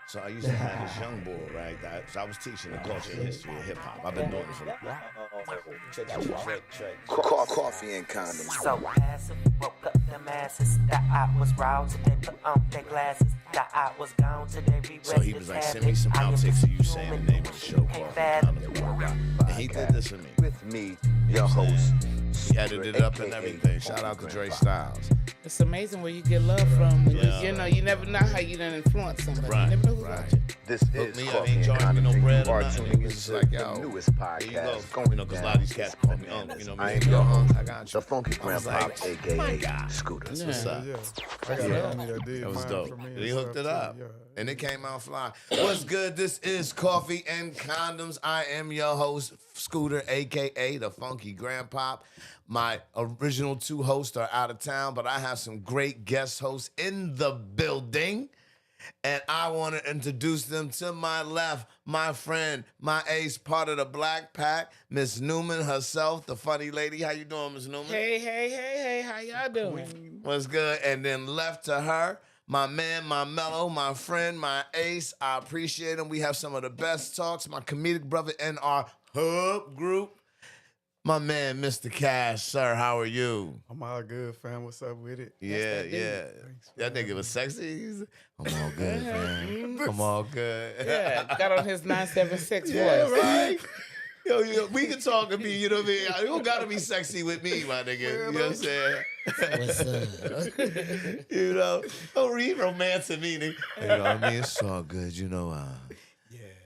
So I used to have this young boy, right? So I was teaching the culture and history of hip hop. I've been doing this for Coffee and condoms. So passive, woke up them asses. That I was roused, they put on their glasses. That I was gone today. So he was like, send me some outtakes of you saying the name of the show, Coffee and Condoms. And he did this for me. With me, your host. He edited it up and everything. Shout out to Dre Styles. It's amazing where you get love from. When you know, you never know how you done influence somebody. Right, You never know who's right. watching. This Hook is me up, Coffee ain't and charging me no Condoms. bread You or are nothing. tuning It's into like, the yo, newest here you go. podcast. You know, because a lot of these cats call me Unc. You know what I mean? I am your I got host, you. the Funky I was Grandpa, like, my a.k.a. God. Scooter. That's what's up. I got a homie that did That was mine dope. for me and He hooked stuff, it up. too, yeah. And it came out fly. What's good? This is Coffee and Condoms. I am your host, Scooter, a.k.a. the Funky Grandpa. My original two hosts are out of town, but I have some great guest hosts in the building. And I want to introduce them. To my left, my friend, my ace, part of the Black Pack, Miss Newman herself, the funny lady. How you doing, Miss Newman? Hey, how y'all doing? What's good? And then left to her, my man, my mellow, my friend, my ace. I appreciate him. We have some of the best talks. My comedic brother in our hub group, my man, Mr. Cash. Sir, how are you? I'm all good, fam. What's up with it? Yeah, that yeah. Thanks, That nigga was sexy. I'm all good, fam. I'm all good. Yeah, got on his 976 Yeah, voice. right? Yo, we can talk to me, you know what I mean? You don't gotta be sexy with me, my nigga. You know what I'm saying? What's up? You know, don't read romance to me, nigga. You know what I mean? It's all good, you know.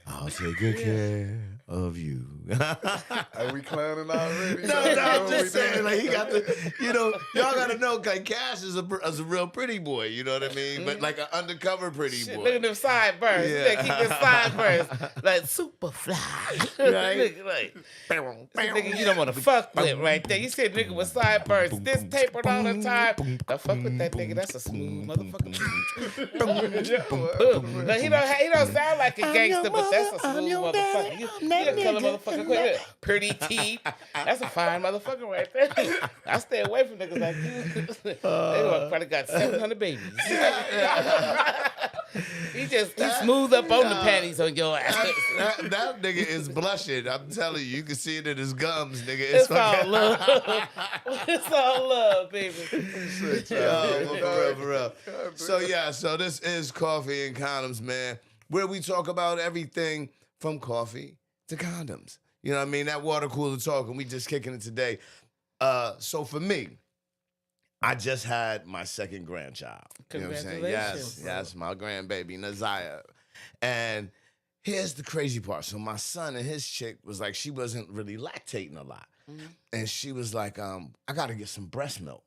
I'll take good care of you. Are we clowning already? No, You know I'm what just we saying, doing? like, he got the, you know, y'all gotta know, like, Cash is a real pretty boy, you know what I mean? But like an undercover pretty Shit, boy. look at them sideburns. Yeah. Yeah. Keep them sideburns. Like super fly. Right? Nigga, like, this nigga you don't want to fuck with right there. You said nigga with sideburns. This tapered all the time. Don't fuck with that nigga. That's a smooth motherfucker. Now, he don't sound like a gangster, but that's a smooth motherfucker. You done kill a motherfucker quick. Pretty teeth. That's a fine motherfucker right there. I stay away from niggas like you. They probably got 700 babies. He smooth up on the panties on your ass. That nigga is blushing. I'm telling you, you can see it in his gums, nigga. It's all love. It's all love, baby. Yo, for real. So this is Coffee and Condoms, man, where we talk about everything from coffee to condoms. You know what I mean? That water cooler talk, and we just kicking it today. So for me, I just had my second grandchild. You know what I'm saying? Congratulations. Yes, my grandbaby, Naziah. And here's the crazy part. So my son and his chick was like, she wasn't really lactating a lot. Mm-hmm. And she was like, I got to get some breast milk.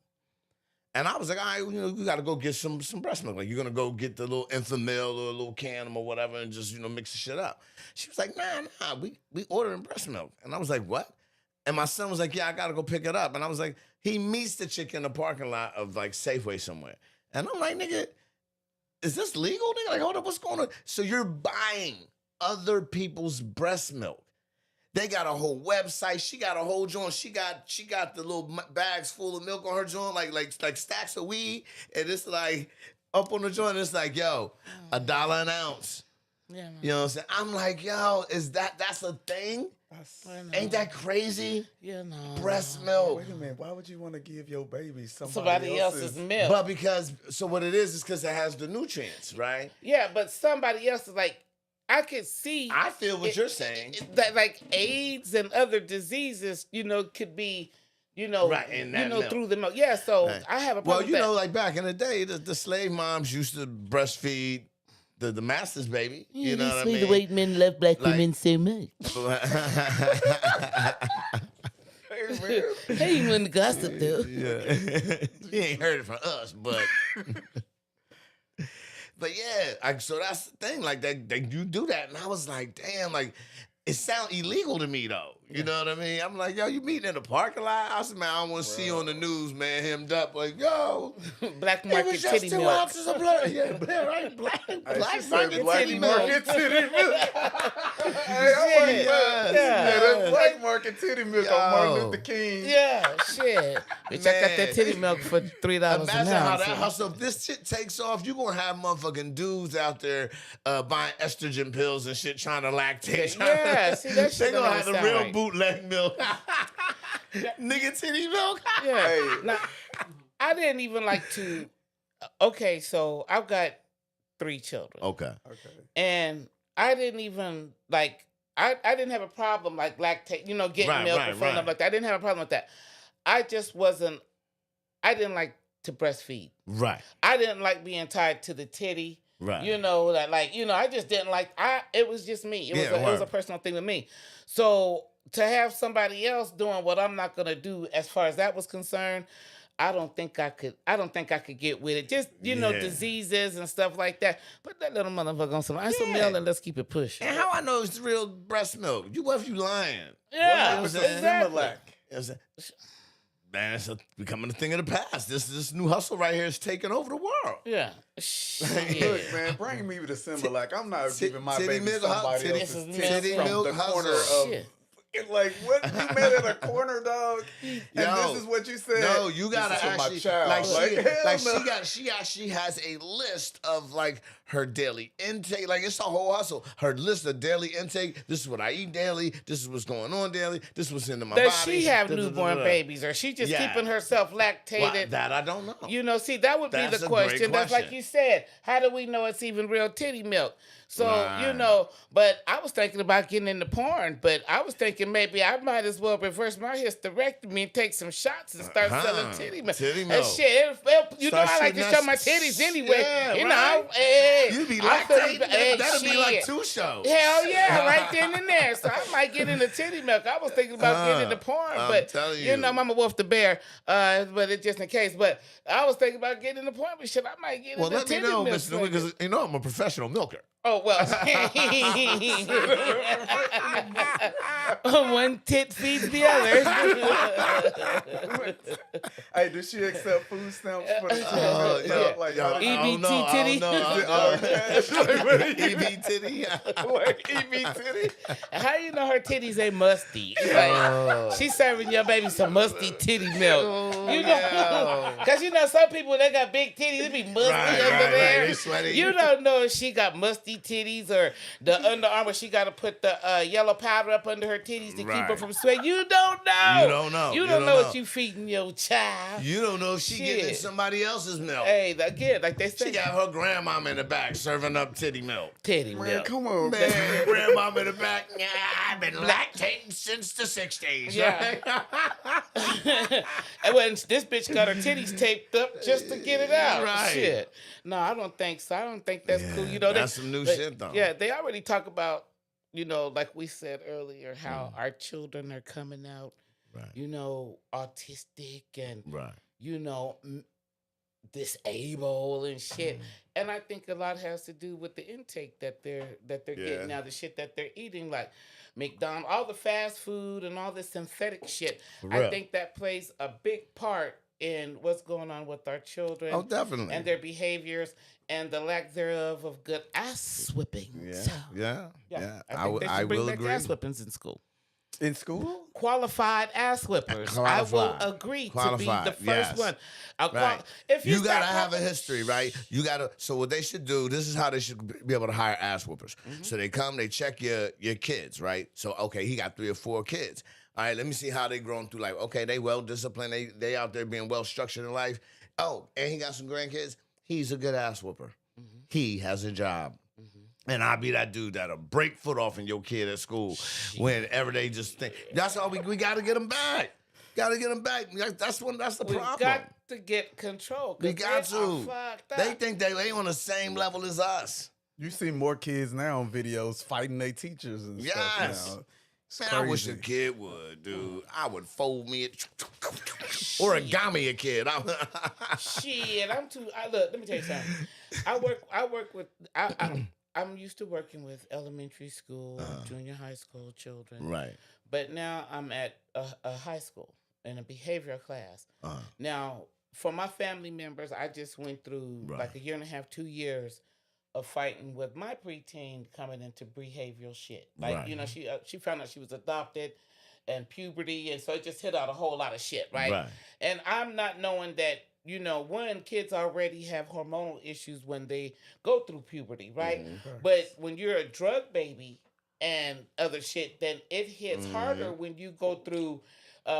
And I was like, all right, you know, you got to go get some breast milk. Like, you're going to go get the little Infamil or a little can or whatever and just, you know, mix the shit up. She was like, nah, we ordering breast milk. And I was like, what? And my son was like, yeah, I got to go pick it up. And I was like, he meets the chick in the parking lot of, like, Safeway somewhere. And I'm like, nigga, is this legal, nigga? Like, hold up, what's going on? So you're buying other people's breast milk. They got a whole website. She got a whole joint. She got the little bags full of milk on her joint, like stacks of weed. And it's like up on the joint. It's like, yo, $1 an ounce. Yeah, man. You know what I'm saying? I'm like, yo, that's a thing? Ain't that crazy? You know. Breast milk. Wait a minute. Why would you want to give your baby Somebody else's milk. But so what it is because it has the nutrients, right? Yeah, but somebody else is like, I could see. I feel what you're saying. That like AIDS and other diseases, you know, could be, you know, Right, in that milk. through the milk. Yeah, so Right. I have a Well, problem you with know, that. like back in the day, the slave moms used to breastfeed the master's baby. You know what I mean? The white men love black Like- women so much. Hey, you want to gossip though? Yeah. You ain't heard it from us, but yeah. So that's the thing. Like that, you do that, and I was like, damn, like it sounds illegal to me though. You know what I mean? I'm like, yo, you meeting in the parking lot? I said, man, I don't want to see you on the news, man, hemmed up. Like, yo, Black it market was just titty 2 milk. ounces of blood. Yeah, right? Black She market said black titty milk. market titty milk. Hey, I Yeah, like that. yeah. That black market titty milk on Martin Yo. Luther King. Yeah, shit. Bitch, I got that titty milk for $3 an Imagine how ounce. that hustle. If this shit takes off, you're gonna have motherfucking dudes out there buying estrogen pills and shit, trying to lactate. Yeah, see, that shit They gonna don't have the sound real right. bootleg milk. Nigga titty milk. Yeah. Hey. Now, I didn't even like to. Okay, so I've got 3 children, Okay. Okay. and I didn't even like. I didn't have a problem like lactate, getting Right, milk right, and stuff right. like that. I didn't have a problem with that. I just wasn't. I didn't like to breastfeed. Right. I didn't like being tied to the titty. Right. I just didn't like. It was just me. It Yeah, was a word. personal thing with me. So to have somebody else doing what I'm not gonna do, as far as that was concerned, I don't think I could get with it. Just Yeah. diseases and stuff like that. Put that little motherfucker on some isomel and let's keep it pushing. And how I know it's real breast milk? What if you lying? Yeah, What was exactly. Similac. Man, it's becoming a thing of the past. This new hustle right here is taking over the world. Yeah. Look, man, bring me the Similac. I'm not giving my titty baby milk, somebody titty- else's titty titty from milk the corner hustle. of. Shit. Like, what? You met at a corner, dog? And Yo, this is what you said? No, you gotta This is for my actually child. she actually has a list of like her daily intake. Like it's a whole hustle. Her list of daily intake. This is what I eat daily. This is what's going on daily. This is what's into my body. Does she have Da, da, da, newborn da. babies, or she just Yeah. keeping herself lactated? Well, that I don't know. See, that would That's be the a great question. That's like question. you said. How do we know it's even real titty milk? So, Right. but I was thinking about getting into porn, but I was thinking maybe I might as well reverse my hysterectomy and take some shots and start selling titty milk. Titty And milk. shit, Start I like to shooting show my us- titties anyway. Yeah, right. Hey, You be I feel- lactating. hey, That'd be like shit. 2 shows. Hell yeah, right then and there. So I might get into titty milk. I was thinking about getting into porn, I'm but telling you. Mama Wolf the Bear, but it's just in case. But I was thinking about getting into porn, but shit, I might get Well, into let me titty know, milk. Mr. Because I'm a professional milker. Oh, well. One tit feeds the other. Hey, does she accept food stamps for the Yeah. child? Like, yo, how I do- don't know, EBT I titty? don't know. Is it all cash? Like, what do you- EB titty. Like, EB titty? How you know her titties ain't musty? Like, she's serving your baby some musty titty milk. Because some people, they got big titties, they be musty under there. They sweaty. You don't know if she got musty titties or the Under Armour, she got to put the yellow powder up under her titties to keep her Right. from sweat. You don't know. You don't know. You don't know what you feeding your child. You don't know if she getting Shit. somebody else's milk. Hey, again, like they say, She got her grandmama in the back serving up titty milk. titty Man, milk. come on, man. Man, grandmama in the back. Yeah, I've been lactating since the 60s. Yeah. And when this bitch got her titties taped up just to get it out. Right. Shit. No, I don't think so. I don't think that's cool. that's some new shit, though. Yeah, they already talk about, like we said earlier, how our children are coming out, Right. autistic and, Right. disabled and shit. And I think a lot has to do with the intake that they're getting now, the shit that they're eating, like McDonald's, all the fast food and all this synthetic shit. For I real. think that plays a big part in what's going on with our children. Oh, definitely. And their behaviors and the lack thereof of good ass whipping. Yeah. So, Yeah. I think they should bring will back agree. ass whippings in school. In school? Qualified ass whippers. Qualified. I will agree to be Qualified, the first yes. one. Right. If You start gotta have a having- history, right? So what they should do, this is how they should be able to hire ass whoopers. So they come, they check your kids, right? So okay, he got 3 or 4 kids. All right, let me see how they grown through life. Okay, they well disciplined, they out there being well structured in life. Oh, and he got some grandkids. He's a good ass whooper. He has a job. And I'll be that dude that'll break foot off in your kid at school whenever they just think. That's all we got to get them back. Got to get them back. That's the We've problem. got to get control. 'cause We got they are to. fucked up. They think they on the same level as us. You see more kids now on videos fighting their teachers and Yes. stuff now. It's Man, I wish crazy. a kid would, dude. I would fold me origami a kid. Shit, I'm too. Look, let me tell you something. I work with. I'm used to working with elementary school, junior high school children. Right. but now I'm at a high school in a behavioral class. Now, for my family members, I just went through like a year and a half, 2 years of fighting with my preteen coming into behavioral shit. Like, you know, she found out she was adopted and puberty, and so it just hit out a whole lot of shit, right? And I'm not knowing that, you know, one, kids already have hormonal issues when they go through puberty, right? But when you're a drug baby and other shit, then it hits harder when you go through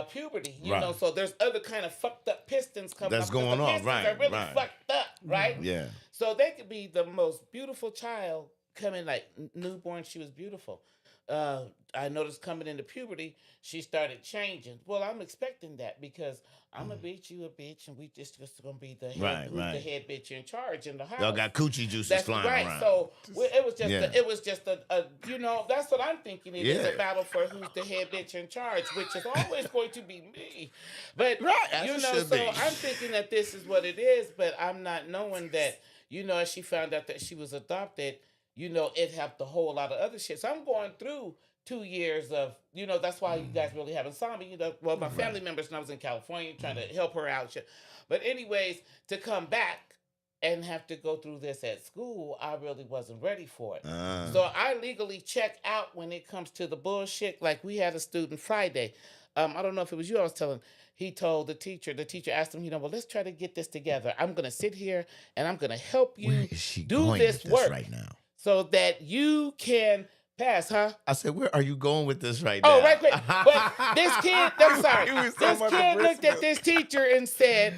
puberty, you know. So there's other kind of fucked up pistons coming that's up. going the on, pistons right? are really fucked up, right? Yeah. So they could be the most beautiful child coming, like newborn. She was beautiful. I noticed coming into puberty, she started changing. Well, I'm expecting that because I'm a bitch, you a bitch, and we just gonna be the head, the head bitch in charge in the house. Y'all got coochie juices flying around. So it was just a you know, that's what I'm thinking. It is a battle for who's the head bitch in charge, which is always going to be me. But you know, so I'm thinking that this is what it is, but I'm not knowing that, you know, as she found out that she was adopted, you know, it helped a whole lot of other shit. So I'm going through 2 years of, you know, that's why you guys really haven't saw me. You know, well, my family members, and I was in California trying to help her out. Shit. But anyways, to come back and have to go through this at school, I really wasn't ready for it. So I legally check out when it comes to the bullshit. Like we had a student Friday. I don't know if it was you I was telling. He told the teacher asked him, you know, well, let's try to get this together. I'm going to sit here and I'm going to help you do this work right now, so that you can pass, huh? I said, where are you going with this right now? Oh, right quick. But this kid, I'm sorry. This kid looked at this teacher and said,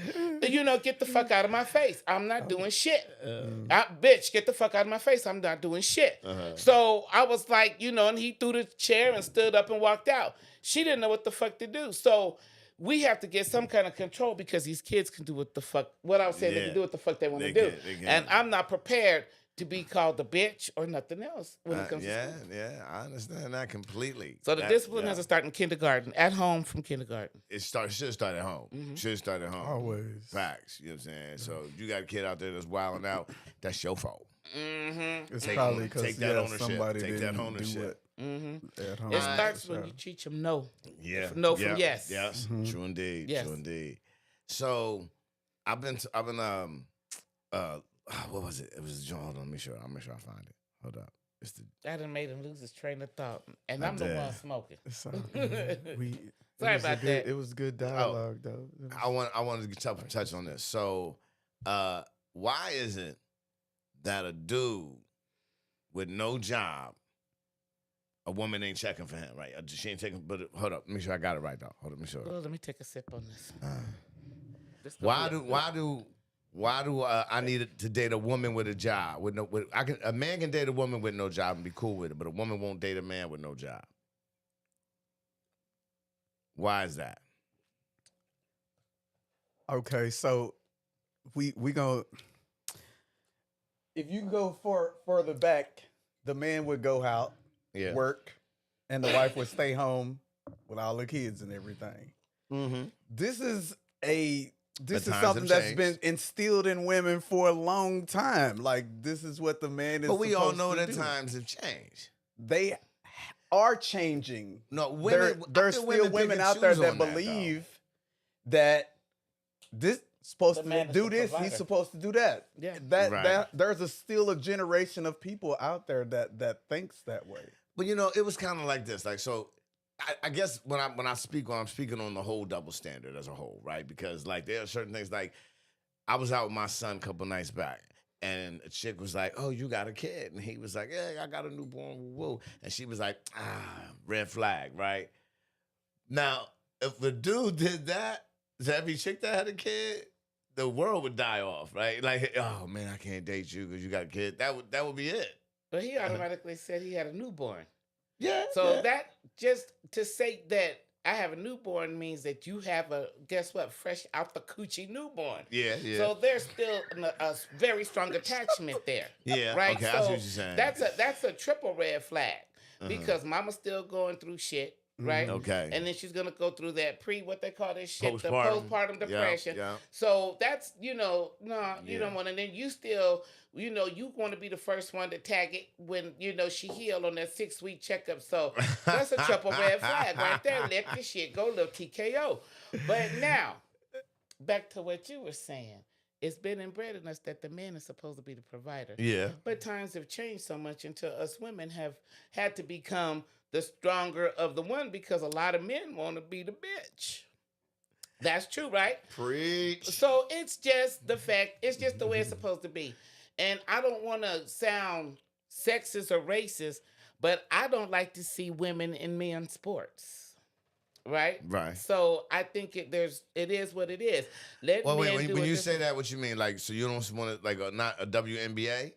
you know, get the fuck out of my face. I'm not doing shit. Bitch, get the fuck out of my face. I'm not doing shit. So I was like, you know, and he threw the chair and stood up and walked out. She didn't know what the fuck to do. So we have to get some kind of control because these kids can do what the fuck, what I was saying, they can do what the fuck they want to do. And I'm not prepared to be called a bitch or nothing else when it comes to school. Yeah, I understand that completely. So the discipline has to start in kindergarten, at home from kindergarten. It should start at home. Should start at home. Always. Facts. You know what I'm saying? So you got a kid out there that's wilding out, that's your fault. It's Take probably because take that ownership. somebody Take that didn't ownership. do it at home. It starts when you teach them no. Yeah. No from yes. Yes. True indeed. Yes. True indeed. So I've been what was it? It was John. Hold on, make sure I find it. Hold up. It's the I done made him lose his train of thought. And I'm the one smoking. Sorry About that. It was good dialogue, though. I wanted to touch on this. So why is it that a dude with no job, a woman ain't checking for him, right? She ain't taking, but hold up, make sure I got it right though. Hold up, make sure. Well, let me take a sip on this. Why do I need to date a woman with a job? A man can date a woman with no job and be cool with it, but a woman won't date a man with no job. Why is that? Okay, so we go. If you go further back, the man would go out, work, and the wife would stay home with all the kids and everything. This is something that's been instilled in women for a long time. Like, this is what the man is. But we all know that that times have changed. They are changing. No, women. There's still women out there that believe that this supposed to do this, he's supposed to do that. Yeah. That there's still a generation of people out there that thinks that way. But you know, it was kind of like this. Like, so I guess when I'm speaking on the whole double standard as a whole, right? Because like there are certain things, like I was out with my son a couple nights back, and a chick was like, "Oh, you got a kid?" And he was like, "Yeah, I got a newborn." Whoa. And she was like, red flag, right? Now, if the dude did that, to every chick that had a kid, the world would die off, right? Like, oh man, I can't date you because you got a kid. That would be it. But he automatically said he had a newborn. Yeah. So that, just to say that I have a newborn means that you have a, guess what, fresh out the coochie newborn. Yeah. So there's still a very strong attachment there. Yeah. Right. Okay, So I see what you're saying. that's a triple red flag because mama's still going through shit. right? Okay. And then she's gonna go through that what they call this shit, the Postpartum. postpartum depression. Yeah. So that's, you don't want to. Then you still, you want to be the first one to tag it when she healed on that 6-week checkup. So that's a triple red flag right there. Let this shit go, little TKO. But now, back to what you were saying. It's been inbred in us that the man is supposed to be the provider. Yeah. But times have changed so much until us women have had to become the stronger of the one because a lot of men want to be the bitch. That's true, right? Preach. So it's just the fact, it's just the way it's supposed to be. And I don't want to sound sexist or racist, but I don't like to see women in men's sports. Right? Right. So I think it is what it is. When you say that, what you mean? Like, so you don't want to, like, not a WNBA?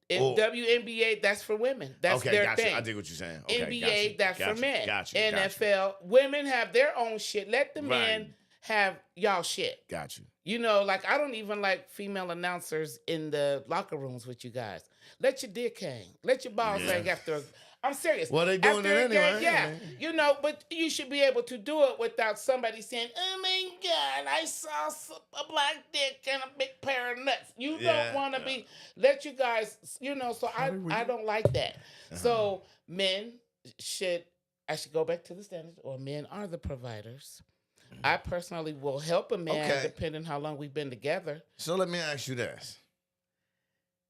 WNBA, that's for women. That's their gotcha. thing. I dig what you're saying. Okay, NBA, that's for men. Gotcha. NFL, women have their own shit. Let the men have y'all shit. Got you. Like, I don't even like female announcers in the locker rooms with you guys. Let your dick hang. Let your balls hang after. I'm serious. Well, they doing after it anyway. Yeah. But you should be able to do it without somebody saying, "Oh my God, I saw a black dick and a big pair of nuts." You don't want to be. Let you guys, So I don't like that. So men I should go back to the standards, or men are the providers. I personally will help a man depending how long we've been together. So let me ask you this.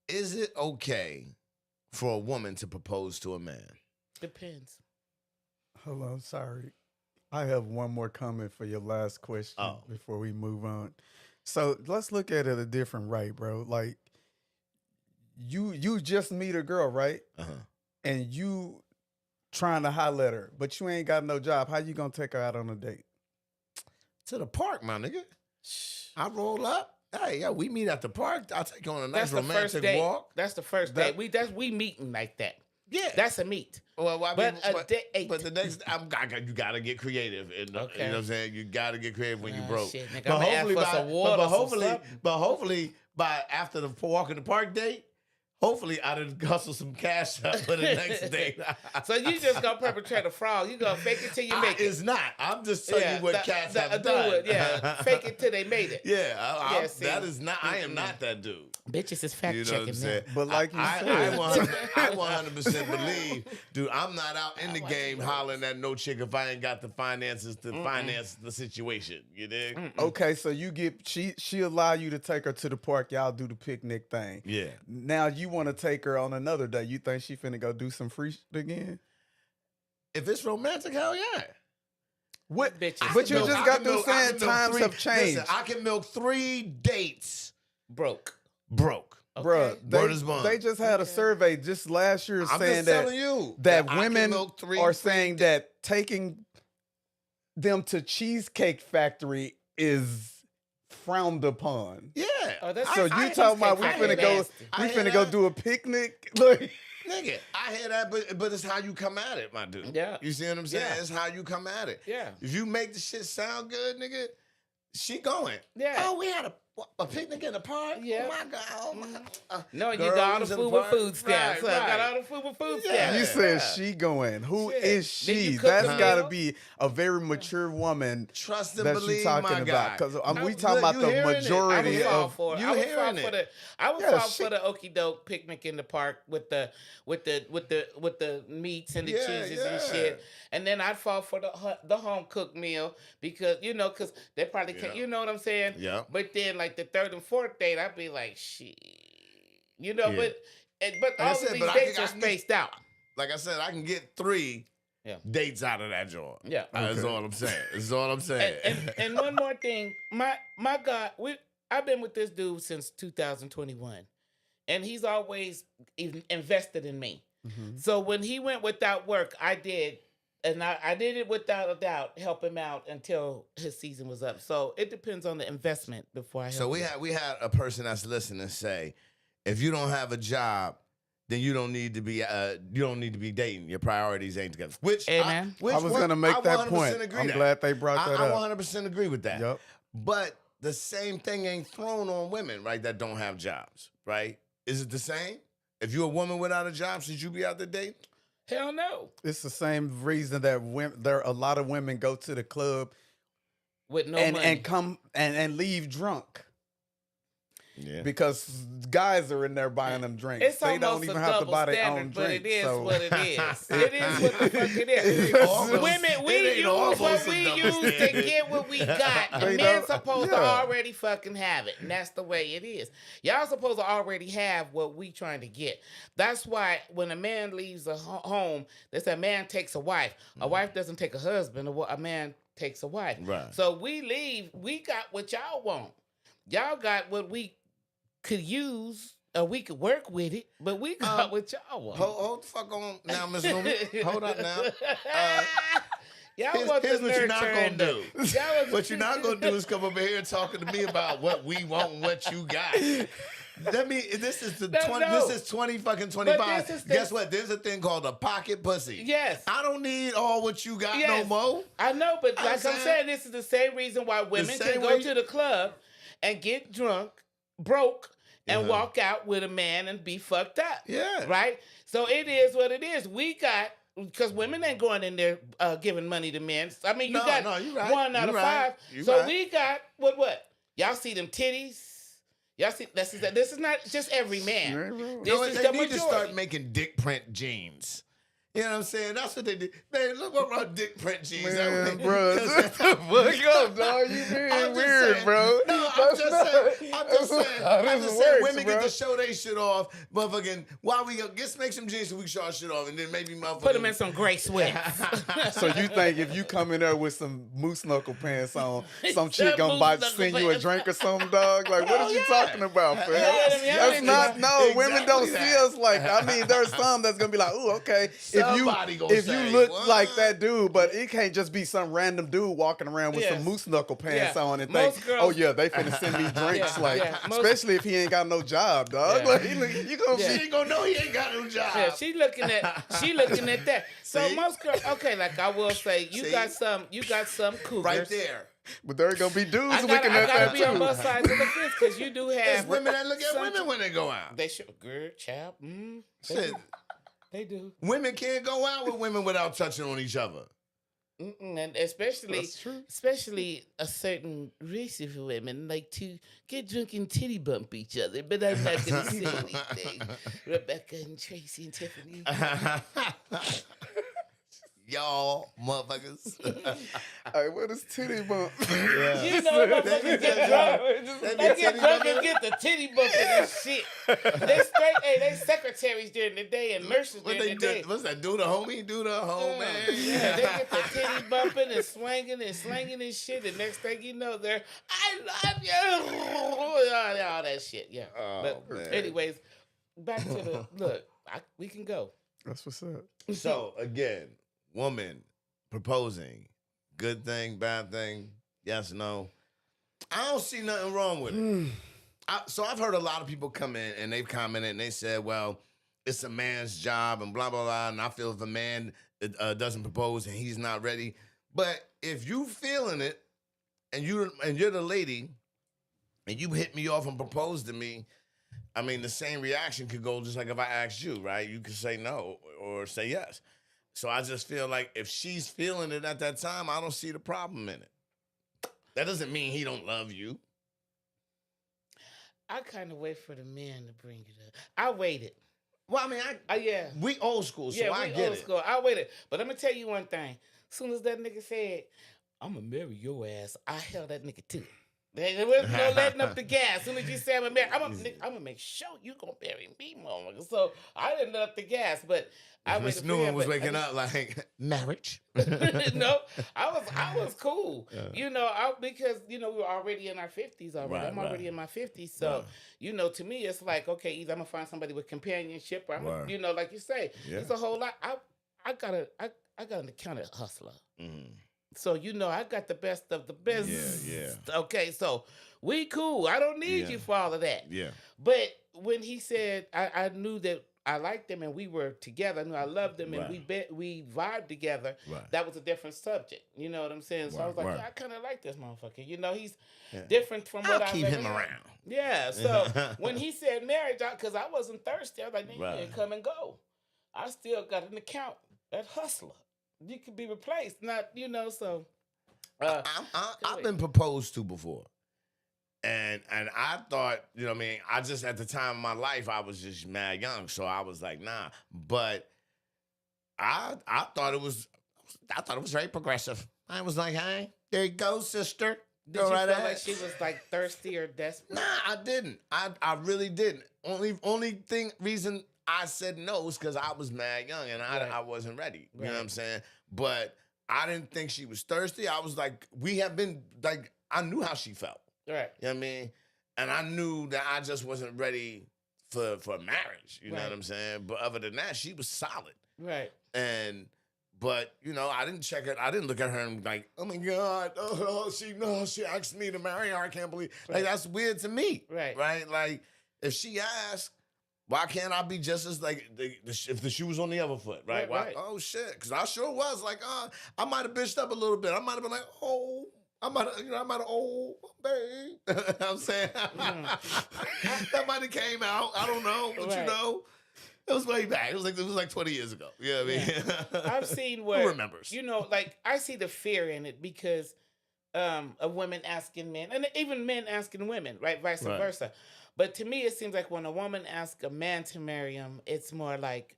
Is it okay for a woman to propose to a man? Depends. Hold on, sorry. I have one more comment for your last question before we move on. So let's look at it a different way, bro. Like, you just meet a girl, right? And you trying to holler at her, but you ain't got no job. How you gonna take her out on a date? To the park, my nigga. I roll up. Hey, we meet at the park. I'll take you on a nice romantic walk. That's the first date. We meeting like that. Yeah, that's a meet. Well, I mean, date. But the next, you gotta get creative. And, you know what I'm saying? You gotta get creative when you broke. Shit, nigga, but hopefully by after the walk in the park date, hopefully I done hustle some cash up for the next day. So you just gonna perpetrate a fraud. You gonna fake it till you make it. It's not. I'm just telling you what cats have done. Fake it till they made it. That is not. I am not that dude. Bitches is fact checking. What I'm saying? But like you said, I 100% believe, dude. I'm not out in the game hollering at no chick if I ain't got the finances to finance the situation. You dig? Okay, so she allow you to take her to the park. Y'all do the picnic thing. Yeah. Now you want to take her on another day. You think she finna go do some free shit again? If it's romantic, hell yeah. What? Bitches. But you just got through saying times have changed. Listen, I can milk 3 dates broke. Okay. Bruh, they just had a survey just last year saying that women are saying that taking them to Cheesecake Factory is frowned upon. Yeah. So you talking about we finna go do a picnic? Look. Nigga, I hear that, but it's how you come at it, my dude. Yeah. You see what I'm saying? Yeah. It's how you come at it. Yeah. If you make the shit sound good, nigga, she going. Yeah. Oh, we had a picnic in the park? Yeah. Oh, my God. No, you got all the food with food stamps. Right. Got all the food with food stamps. You said she going. Who is she? That's got to be a very mature woman. Trust and that believe, you talking my guy. about. Because we talking about the majority of. I would fall for the okie doke picnic in the park with the meats and the cheeses and shit. And then I'd fall for the home cooked meal because they probably can't. You know what I'm saying? Yeah. But then like the 3rd and 4th date, I'd be like, shit. But all of these dates are spaced out. Like I said, I can get 3 dates out of that joint. Yeah. That's all I'm saying. That's all I'm saying. And one more thing, my God, I've been with this dude since 2021, and he's always invested in me. Mm-hmm. So when he went without work, I did. And I did it without a doubt, help him out until his season was up. So it depends on the investment before I help. So we had a person that's listening say, if you don't have a job, then you don't need to be dating. Your priorities ain't together. I was gonna make that point. I'm glad they brought that up. I 100% agree with that. Yep. But the same thing ain't thrown on women, right? That don't have jobs, right? Is it the same? If you're a woman without a job, should you be out there dating? Hell no. It's the same reason that a lot of women go to the club With no and money. come and leave drunk. Yeah. Because guys are in there buying them drinks. It's They don't almost even a have to double buy their standard, own but drink. it is so. what it is. It is what the fuck it is. Almost- Women, we it ain't use almost what a we double use to standard. get what we got. They And men don't- supposed to yeah. already fucking have it. And that's the way it is. Y'all supposed to already have what we trying to get. That's why when a man leaves a home, they say a man takes a wife. A wife doesn't take a husband. A man takes a wife. Right. So we leave. We got what y'all want. Y'all got what we could use. Or we could work with it, but we got what y'all want. Hold the fuck on now, Miss Newman. Hold up now. Y'all want Here's the what you're not nurture gonna and the- do. Y'all was- What you're not gonna do is come over here talking to me about what we want and what you got. This is the No, 20. no. This is 20 fucking But 25. this is the- Guess what? There's a thing called a pocket pussy. Yes. I don't need all what you got Yes. no more. I know, but I'm like I'm saying- saying, this is the same reason why women same can go way- to the club and get drunk, broke, and Uh-huh. walk out with a man and be fucked up. Yeah. Right? So it is what it is. We got, because women ain't going in there giving money to men. I mean, you No, got no, you right. 1 out You of right. 5. You So right. we got, what? Y'all see them titties? Y'all see, this is not just every man. This No, is they the need to majority. start making dick print jeans. You know what I'm saying? That's what they do. Man, look what our dick print jeans. Man, bro, shut the fuck up, dog. You being weird, saying, bro. No, I'm That's just not- saying. I'm just that's saying. not how I'm this just saying. works, Women bro. get to show their shit off, motherfucking. While we go, just make some jeans so we can show our shit off, and then maybe motherfucking. Put them in some gray sweats. So you think if you come in there with some moose knuckle pants on, some Some chick gonna moose buy knuckle send you a pants. drink or something, dog? Like, what are you talking about, fam? That's not women don't see that. us like that. I mean, there's some that's gonna be like, ooh, okay. Somebody gonna If you say, look "What?" like that dude, but it can't just be some random dude walking around with Yes. some moose knuckle pants Yeah. on and Most think, girls- oh yeah, they finna send me drinks. Yeah, Like, yeah. Most- especially if he ain't got no job, dog. Yeah. Like, you gonna Yeah. She ain't gonna know he ain't got no job. Yeah, she looking at that. So See? most girls, okay, like I will say, you See? got some cougars. right there. But there gonna be dudes I looking at gotta that be on too. both sides of the fence because you do There's have women that look at some- women when they go out. They should, girl, child. Shit. They do. Women can't go out with women without touching on each other. And especially That's true. a certain race of women like to get drunk and titty bump each other. But I'm not gonna say anything. Rebecca and Tracy and Tiffany. Y'all motherfuckers. Hey, what is titty bump? You know, motherfuckers get drunk. They They get get titty drunk bumping. and get the titty bumping and shit. They secretaries during the day and nurses What during they the day. do? What's that? Do the homie? Do the homie? Yeah, they get the titty bumping and swinging and slinging and shit. The next thing you know, they're I love you, all that shit. Yeah. Oh, But man. anyways, back to the look. We can go. That's what's up. So again, woman proposing, good thing, bad thing, yes, no. I don't see nothing wrong with it. So I've heard a lot of people come in and they've commented and they said, well, it's a man's job and blah, blah, blah. And I feel if a man doesn't propose and he's not ready. But if you feeling it and you're the lady and you hit me off and propose to me, I mean, the same reaction could go just like if I asked you, right? You could say no or say yes. So I just feel like if she's feeling it at that time, I don't see the problem in it. That doesn't mean he don't love you. I kind of wait for the man to bring it up. I waited. Well, I mean, Yeah. we old school, so Yeah, I we get old it. school. I waited. But I'm going to tell you one thing. As soon as that nigga said, I'm going to marry your ass, I held that nigga too. There was no letting up the gas. As soon as you say I'm gonna make sure you gonna marry me, motherfucker. So I didn't let up the gas, but I Miss waited for Newman him, was but waking up like, marriage? No, I was cool. You know, because we were already in our 50s already. Right, I'm already right. in my 50s, so to me it's like, okay, either I'm gonna find somebody with companionship, or I'm Right. gonna, like you say, Yeah. it's a whole lot. I got an accountant hustler. Mm. So I got the best of the best. Yeah. Okay, so we cool. I don't need Yeah. you for all of that. Yeah. But when he said, I knew that I liked him and we were together. I knew I loved him and we vibed together. Right. That was a different subject. You know what I'm saying? So I was like, Right. yeah, I kind of like this motherfucker. He's different from what I'll keep I've him ever had. around. Yeah. So when he said marriage, because I wasn't thirsty, I was like, nigga, Right. you can come and go. I still got an account at Hustler. You can be replaced, not so. I've been proposed to before. And I thought, what I mean, I just at the time of my life, I was just mad young. So I was like, nah. But I thought it was very progressive. I was like, hey, there you go, sister. Did you feel like she was like thirsty or desperate? Nah, I didn't. I really didn't. Reason I said no is because I was mad young and I wasn't ready. You know what I'm saying? But I didn't think she was thirsty. I was like, we have been like, I knew how she felt. Right. You know what I mean? And I knew that I just wasn't ready for marriage. You know what I'm saying? But other than that, she was solid. Right. But I didn't check it. I didn't look at her and like, oh my God, she asked me to marry her. I can't believe. Like, that's weird to me. Right. Right? Like, if she asked, why can't I be just as like if the shoe was on the other foot, right? Right. Oh shit, because I sure was like, I might have bitched up a little bit. I might have been like, I might have, babe. You know what I'm saying that might have came out. I don't know, but it was way back. It was like 20 years ago. You know what I mean? I've seen where who remembers? Like I see the fear in it because of women asking men, and even men asking women, right? Vice versa. But to me, it seems like when a woman asks a man to marry him, it's more like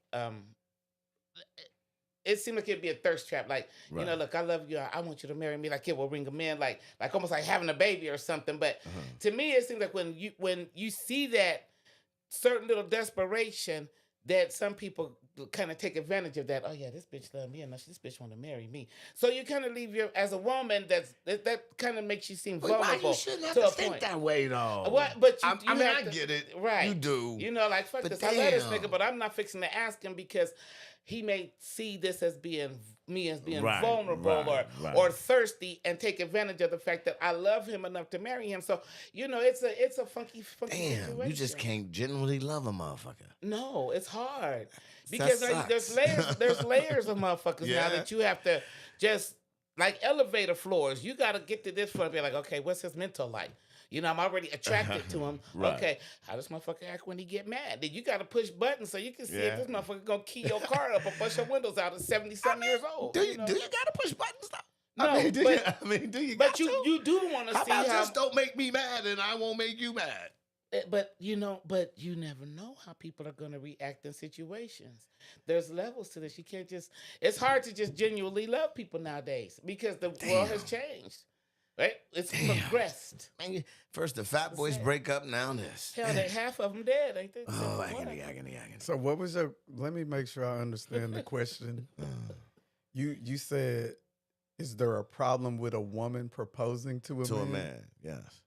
it seemed like it'd be a thirst trap. Like, look, I love you. I want you to marry me. Like it will ring them in, like almost like having a baby or something. But to me, it seems like when you see that certain little desperation, that some people kind of take advantage of that. Oh yeah, this bitch love me, and this bitch want to marry me. So you kind of leave as a woman that kind of makes you seem vulnerable. Why you shouldn't have to think that way though? What? But I get it. Right? You do. Like fuck this. I love this nigga, but I'm not fixing to ask him because he may see this as being vulnerable or thirsty and take advantage of the fact that I love him enough to marry him. So it's a funky situation. You just can't genuinely love a motherfucker. No, it's hard because there's layers of motherfuckers now that you have to just like elevator floors. You got to get to this point and be like, okay, what's his mental like? I'm already attracted to him. Right. Okay, how does motherfucker act when he get mad? Then you got to push buttons so you can see if this motherfucker gonna key your car up or bust your windows out at 70-something years old. Do you got to push buttons though? No, do you? But you do want to see how. Just don't make me mad, and I won't make you mad. But you never know how people are gonna react in situations. There's levels to this. You can't just. It's hard to just genuinely love people nowadays because the world has changed. Right? It's progressed. Man, first the fat boys break up, now this. Hell, half of them dead, ain't they? Agony. So what was your? Let me make sure I understand the question. You said, is there a problem with a woman proposing to a man? Yes.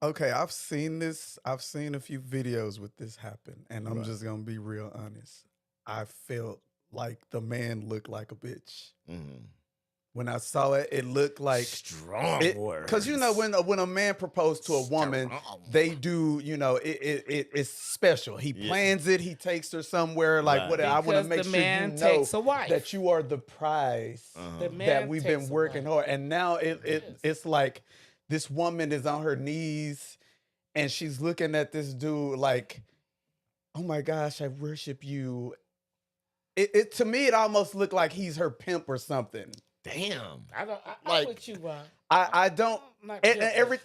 Okay, I've seen this. I've seen a few videos with this happen, and I'm just gonna be real honest. I felt like the man looked like a bitch. Mm-hmm. When I saw it, it looked like strong words. Because when a man proposed to a woman, they do it's special. He plans it. He takes her somewhere. Like whatever. I want to make sure you know that you are the prize that we've been working hard. And now it's like this woman is on her knees and she's looking at this dude like, oh my gosh, I worship you. It to me, it almost looked like he's her pimp or something. Damn. I'm with you, Ron. I don't.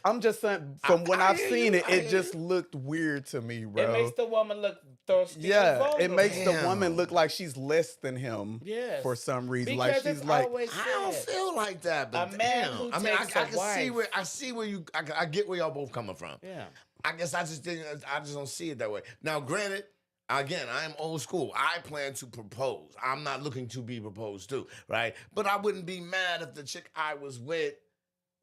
I'm just saying. From when I've seen it, it just looked weird to me, bro. It makes the woman look thirsty. Yeah, it makes the woman look like she's less than him. Yes. For some reason, because like she's like. I don't feel like that, but a man who takes a wife. I see where you. I get where y'all both coming from. Yeah. I guess I just don't see it that way. Now, granted. Again, I am old school. I plan to propose. I'm not looking to be proposed to, right? But I wouldn't be mad if the chick I was with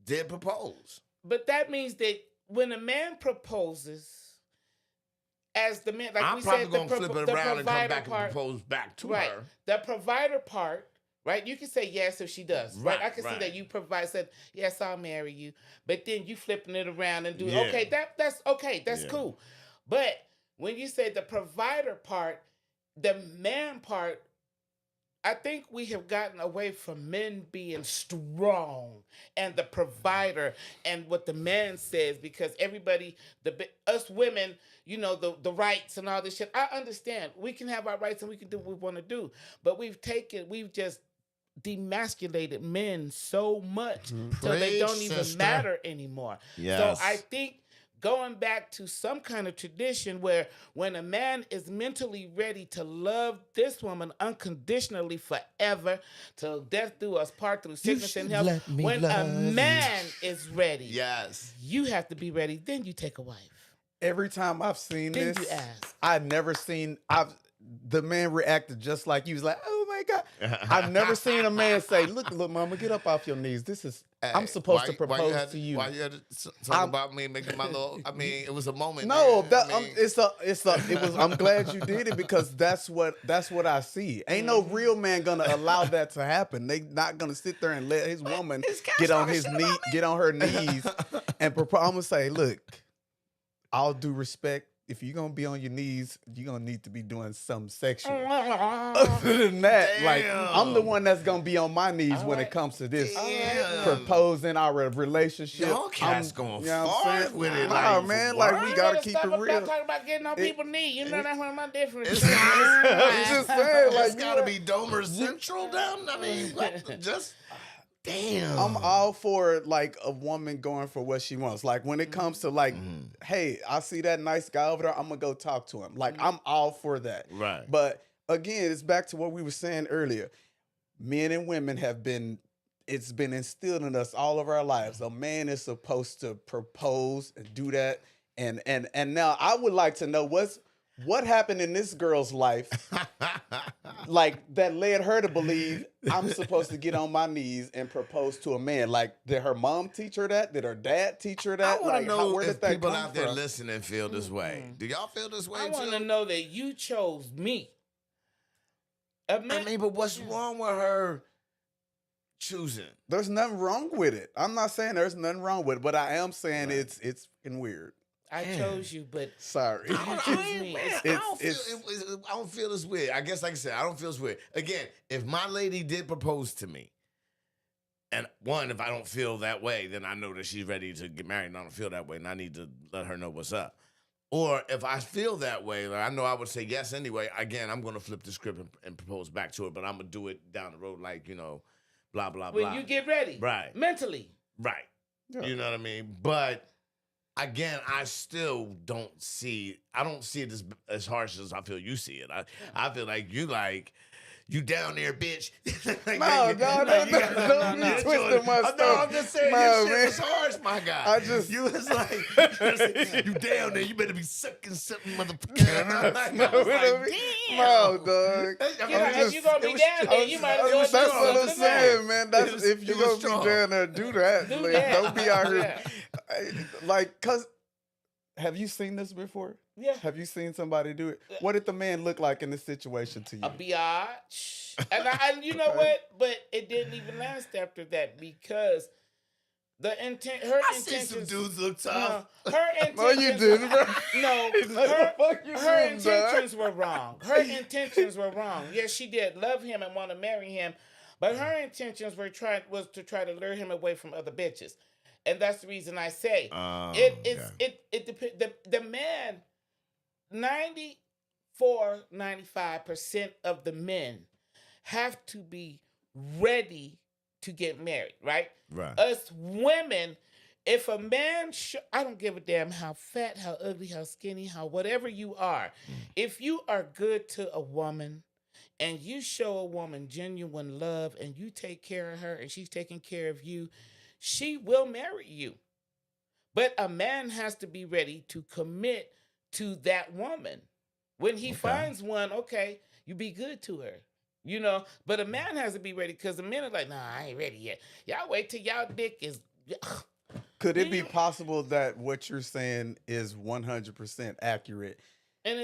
did propose. But that means that when a man proposes, as the man, like I'm we probably said, gonna flip it around and come back and propose back to her. The provider part, right? You can say yes if she does, right? I can see that you said yes, I'll marry you, but then you flipping it around and do okay. That's okay. That's cool, but when you say the provider part, the man part I think we have gotten away from men being strong and the provider and what the man says, because everybody, us women, the rights and all this shit. I understand we can have our rights and we can do what we want to do, but we've just demasculated men so much till they don't even matter anymore. Yes. So I think going back to some kind of tradition where when a man is mentally ready to love this woman unconditionally forever, till death do us part, through sickness and health. When a man is ready, yes, you have to be ready. Then you take a wife. Every time I've seen Then this, you ask. I've never seen. The man reacted just like you. He was like, "Oh my God!" I've never seen a man say, "Look, mama, get up off your knees. This is I'm supposed to propose to you." Why you had to talk about me making my little? I mean, it was a moment. No, man. it was. I'm glad you did it, because that's what I see. Ain't no real man gonna allow that to happen. They not gonna sit there and let his woman get on her knees and propose. I'm gonna say, look, all due respect, if you're gonna be on your knees, you're gonna need to be doing something sexual. Other than that, like, I'm the one that's gonna be on my knees when it comes to this proposing our relationship. Y'all cats going far with it. Nah, man, like, we gotta keep it real. Talking about getting on people's knees. You know, that's one of my different. It's just saying, like, it's gotta be Domer Central down. I mean, what? Just. Damn. I'm all for, like, a woman going for what she wants. Like, when it comes to, like, hey, I see that nice guy over there, I'm gonna go talk to him. Like, I'm all for that. Right. But again, it's back to what we were saying earlier. Men and women it's been instilled in us all of our lives. A man is supposed to propose and do that. And now I would like to know what happened in this girl's life, like, that led her to believe I'm supposed to get on my knees and propose to a man. Like, did her mom teach her that? Did her dad teach her that? I want to know where did if that people come out there from? listening feel this way. Do y'all feel this way I want to too? know that you chose me. I mean, but what's wrong with her choosing? There's nothing wrong with it. I'm not saying there's nothing wrong with it, but I am saying it's fucking weird. I chose you, but sorry. I don't feel this weird. I guess, like I said, I don't feel this weird. Again, if my lady did propose to me, and one, if I don't feel that way, then I know that she's ready to get married, and I don't feel that way, and I need to let her know what's up. Or if I feel that way, like, I know I would say yes anyway. Again, I'm going to flip the script and propose back to her, but I'm going to do it down the road, like, blah, blah, blah. When you get ready. Right. Mentally. Right. Yeah. You know what I mean? But again, I still don't see it as harsh as I feel you see it. I feel like you down there, bitch. Like, no, you twisting my stuff. No, I'm just saying, your shit was harsh, my guy. You was like, you down there, you better be sucking something, motherfucker. No, dog. If you gonna be down there, you might as well. That's what I'm saying, man. That's if you gonna be down there, do that. Don't be out here. Like, cause have you seen this before? Yeah. Have you seen somebody do it? What did the man look like in this situation to you? A biatch. And you know what? But it didn't even last after that, because her intentions. See some dudes look tough. Her intentions. No, you didn't, bro. No, her intentions were wrong. Her intentions were wrong. Yes, she did love him and want to marry him, but her intentions was to try to lure him away from other bitches. And that's the reason I say it depends. The man, 95% of the men have to be ready to get married, right? Right. Us women, if a man, I don't give a damn how fat, how ugly, how skinny, how whatever you are, if you are good to a woman and you show a woman genuine love and you take care of her and she's taking care of you, she will marry you. But a man has to be ready to commit to that woman. When he finds one, okay, you be good to her. But a man has to be ready, because the men are like, nah, I ain't ready yet. Y'all wait till y'all dick is... Could it be possible that what you're saying is 100% accurate?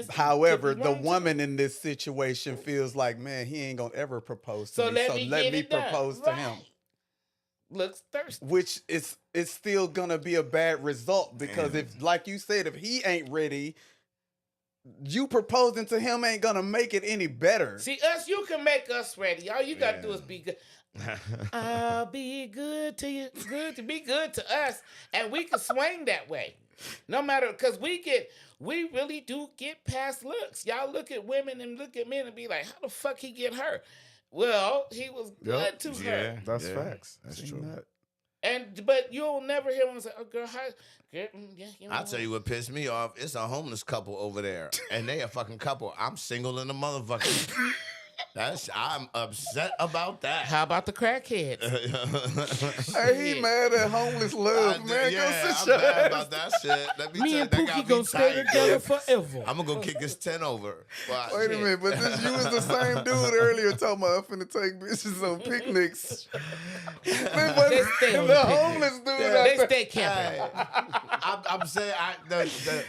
However, the woman in this situation feels like, man, he ain't going to ever propose to me, so let me propose to him. Looks thirsty. Which it's still gonna be a bad result, because if, like you said, if he ain't ready, you proposing to him ain't gonna make it any better. See, you can make us ready. All you gotta do is be good. I'll be good to you, be good to us, and we can swing that way. No matter, because we really do get past looks. Y'all look at women and look at men and be like, how the fuck he get her? Well, he was good to her. That's facts. That's true. But you'll never hear one say, "Oh, girl, how?" I'll tell you what pissed me off. It's a homeless couple over there, and they a fucking couple. I'm single in the motherfucker. I'm upset about that. How about the crackheads? Hey, he mad at homeless love, man. Yeah, Go I'm sit your mad ass. about that shit. Let me Me tell you, and that Pookie got me gonna stay tight, together man. forever. I'm gonna go kick his tent over. Watch. Wait a minute, but you was the same dude earlier talking about I'm finna take bitches on picnics. They stay on the the homeless dude. They stay camping. I'm saying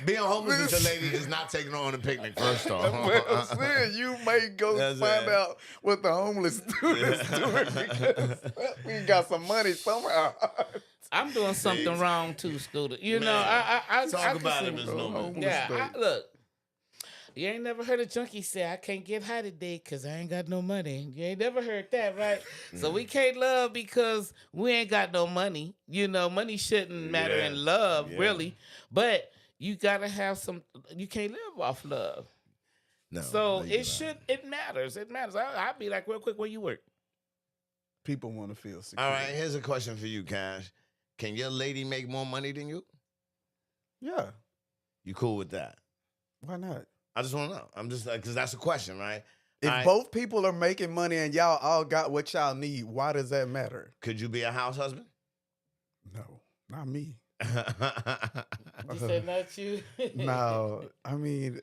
being homeless with your lady is not taking her on a picnic. First off, Well, I'm saying you may go find out what the homeless dude is doing because we got some money somehow. I'm doing something wrong too, Scooter. You know, I talk about it, Ms. Newman. Yeah, look. You ain't never heard a junkie say, I can't get high today because I ain't got no money. You ain't never heard that, right? So we can't love because we ain't got no money. You know, money shouldn't matter in love, really. But you got to have some, you can't live off love. No, so it matters. It matters. I'll be like, real quick, where you work? People want to feel secure. All right, here's a question for you, Cash. Can your lady make more money than you? Yeah. You cool with that? Why not? I just want to know. I'm just because that's a question, right? If both people are making money and y'all all got what y'all need, why does that matter? Could you be a house husband? No, not me. You said not you? No, I mean,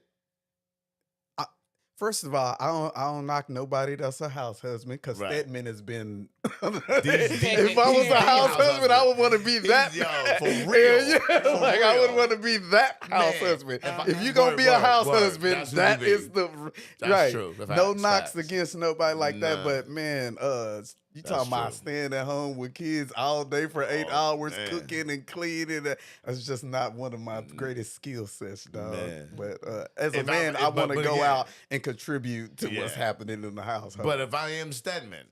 first of all, I don't knock nobody that's a house husband because Stedman has been. If I was a house husband, I would want to be that. Yo, for real. I would want to be that house husband. If you're gonna be a house husband, that is the right. True. No knocks against nobody like that, but man, you talking about staying at home with kids all day for 8 hours, cooking and cleaning. That's just not one of my greatest skill sets, dog. But as a man, I want to go out and contribute to what's happening in the house. But if I am Stedman,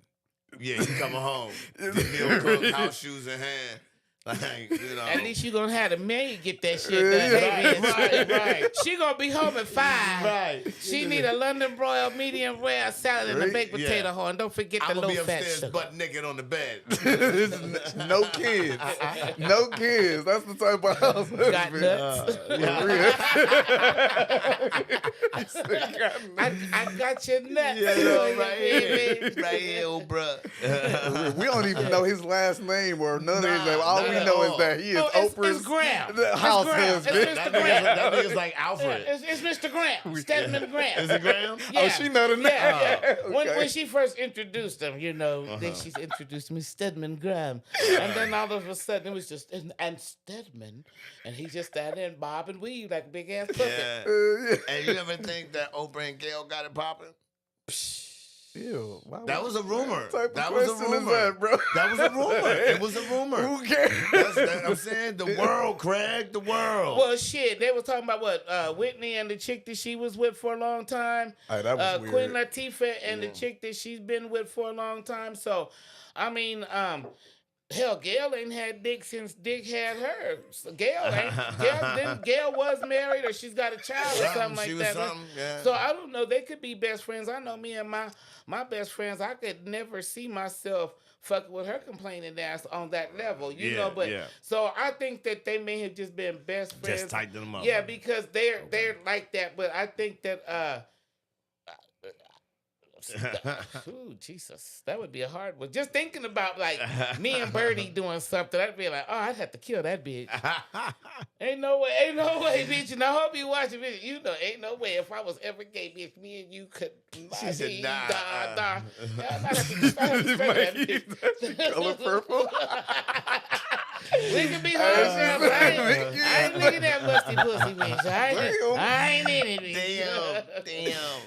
you coming home, meal cook, house shoes in hand. Like, you know. At least you gonna have the maid get that shit done. Right. She gonna be home at 5. Right. She need a London broiled medium rare salad and a baked potato horn. Don't forget the low be fat upstairs sugar. butt naked on the bed. No kids. No kids. That's the type of house husband. Got nuts. I got your nuts. Yeah, right here, old bruh. We don't even know his last name or none of his name. All we know is that he is Oprah's it's Graham. house husband. It's Mr. Graham. That nigga's like Alfred. It's Mr. Graham. Stedman Graham. Is it Graham? Yeah. Oh, she know the name. Yeah. Okay. When she first introduced him, you know, then she's introduced me Stedman Graham. And then all of a sudden it was just, and Stedman. And he just sat there and bob and weave like a big ass puppet. Yeah. And you ever think that Oprah and Gail got it popping? Ew, that was a rumor. That was a rumor. That, bro? That was a rumor. It was a rumor. Who cares? I'm saying the world, Craig, the world. Well, shit, they were talking about what Whitney and the chick that she was with for a long time. That was weird. Queen Latifah and the chick that she's been with for a long time. So, I mean, hell, Gail ain't had dick since Dick had her. So Gail was married or she's got a child or something like that. Yeah. So I don't know. They could be best friends. I know me and my best friends, I could never see myself fucking with her complaining ass on that level, you know. But so I think that they may have just been best friends. Just tighten them up. Yeah, because they're like that. But I think that ooh, Jesus, that would be a hard one. Just thinking about like me and Birdie doing something, I'd be like, oh, I'd have to kill that bitch. Ain't no way, bitch. And I hope you watch it, bitch. You know, ain't no way if I was ever gay, bitch, me and you could. She said, nah. Color purple. We could be hard. I ain't looking at musty pussy, bitch. I ain't in it, bitch. Damn.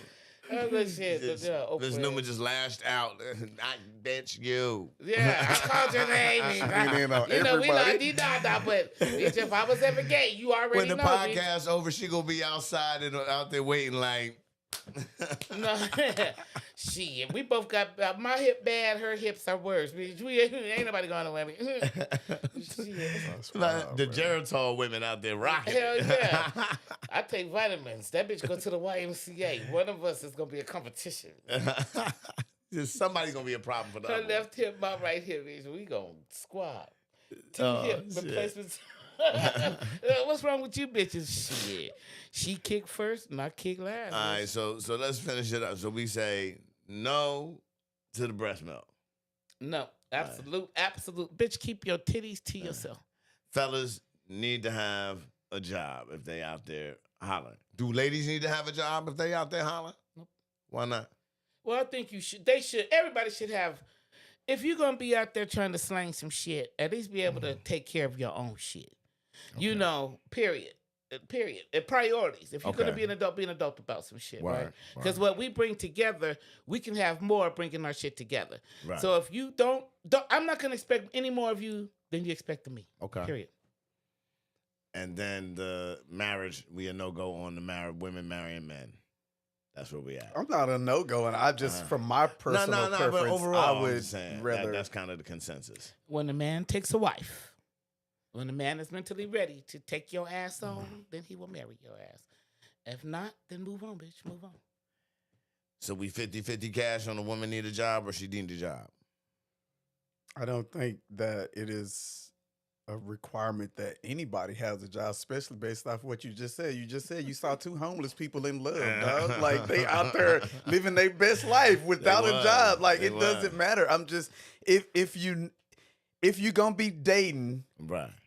Ms. Newman just lashed out. I bet you. Yeah, I called your name. We like D-Dada, but bitch, if I was ever gay, you already When the know. podcast over, she gonna be outside and out there waiting like. No, shit. We both got my hip bad. Her hips are worse. Bitch. Ain't nobody going to women. The Geritol women out there rocking. Hell yeah! I take vitamins. That bitch go to the YMCA. One of us is gonna be a competition. Somebody's gonna be a problem for Her that. left hip, my right hip. Bitch. We gonna squat. Two hip replacements. What's wrong with you bitches? Shit. She kicked first and I kicked last. All right, so let's finish it up. So we say no to the breast milk. No, absolute. Bitch, keep your titties to yourself. Fellas need to have a job if they out there hollering. Do ladies need to have a job if they out there hollering? Nope. Why not? Well, I think you should. They should. Everybody should have. If you're gonna be out there trying to slang some shit, at least be able to take care of your own shit. Okay. You know, period. And priorities. If you're going to be an adult about some shit, right? Because what we bring together, we can have more bringing our shit together. Right. So if you don't, I'm not going to expect any more of you than you expect of me. Okay. Period. And then the marriage, we a no-go on the women marrying men. That's where we at. I'm not a no-go, and I just, from my personal preference, but overall, I would rather. That's kind of the consensus. When a man takes a wife, when a man is mentally ready to take your ass on, then he will marry your ass. If not, then move on, bitch. Move on. So we 50-50 cash on a woman need a job or she need a job? I don't think that it is a requirement that anybody has a job, especially based off what you just said. You just said you saw two homeless people in love, dog. Like, they out there living their best life without a job. Like, it doesn't matter. I'm just, if you're going to be dating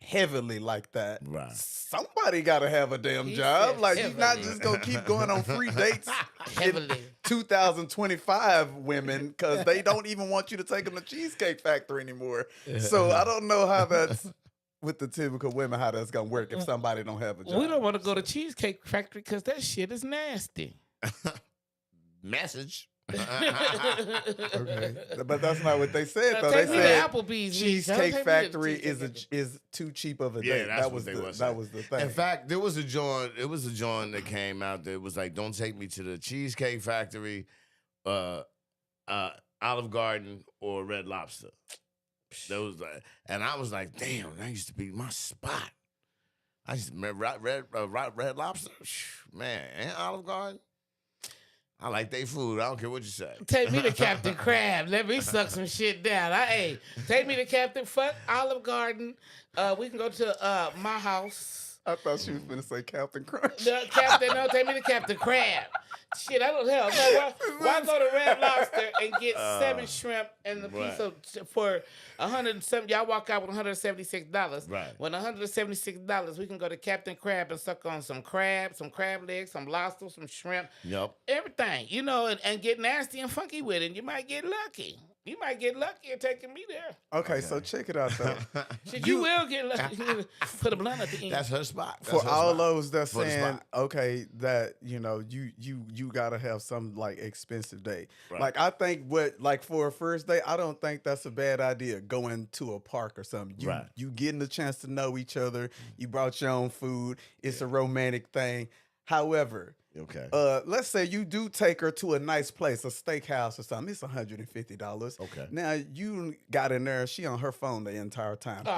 heavily like that, somebody got to have a damn job. Like, you're not just going to keep going on free dates heavily. 2025 women, because they don't even want you to take them to Cheesecake Factory anymore. So I don't know how that's, with the typical women, how that's going to work if somebody don't have a job. We don't want to go to Cheesecake Factory because that shit is nasty. Message. Okay, but that's not what they said. Though they said Applebee's Cheesecake Factory is too cheap of a date. That was the thing. In fact, there was a joint. It was a joint that came out that was like, "Don't take me to the Cheesecake Factory, Olive Garden, or Red Lobster." That was like, and I was like, "Damn, that used to be my spot." I used to remember Red Lobster, man, and Olive Garden. I like their food. I don't care what you say. Take me to Captain Crab. Let me suck some shit down. Take me to Captain Olive Garden. We can go to my house. I thought she was going to say Captain Crunch. No, take me to Captain Crab. Shit, I don't know. Why go to Red Lobster and get 7 shrimp and the piece of for $107? Y'all walk out with $176. Right. When $176, we can go to Captain Crab and suck on some crab legs, some lobster, some shrimp. Yep. Everything, you know, and get nasty and funky with it. You might get lucky. You might get lucky at taking me there. Okay, so check it out, though. You will get lucky. Put a blunt at the end. That's her spot. For all those that's saying, okay, that, you know, you got to have some, like, expensive date. Right. Like, I think for a first date, I don't think that's a bad idea, going to a park or something. You getting the chance to know each other. You brought your own food. It's a romantic thing. However, let's say you do take her to a nice place, a steakhouse or something. It's $150. Okay. Now you got in there, she on her phone the entire time. Now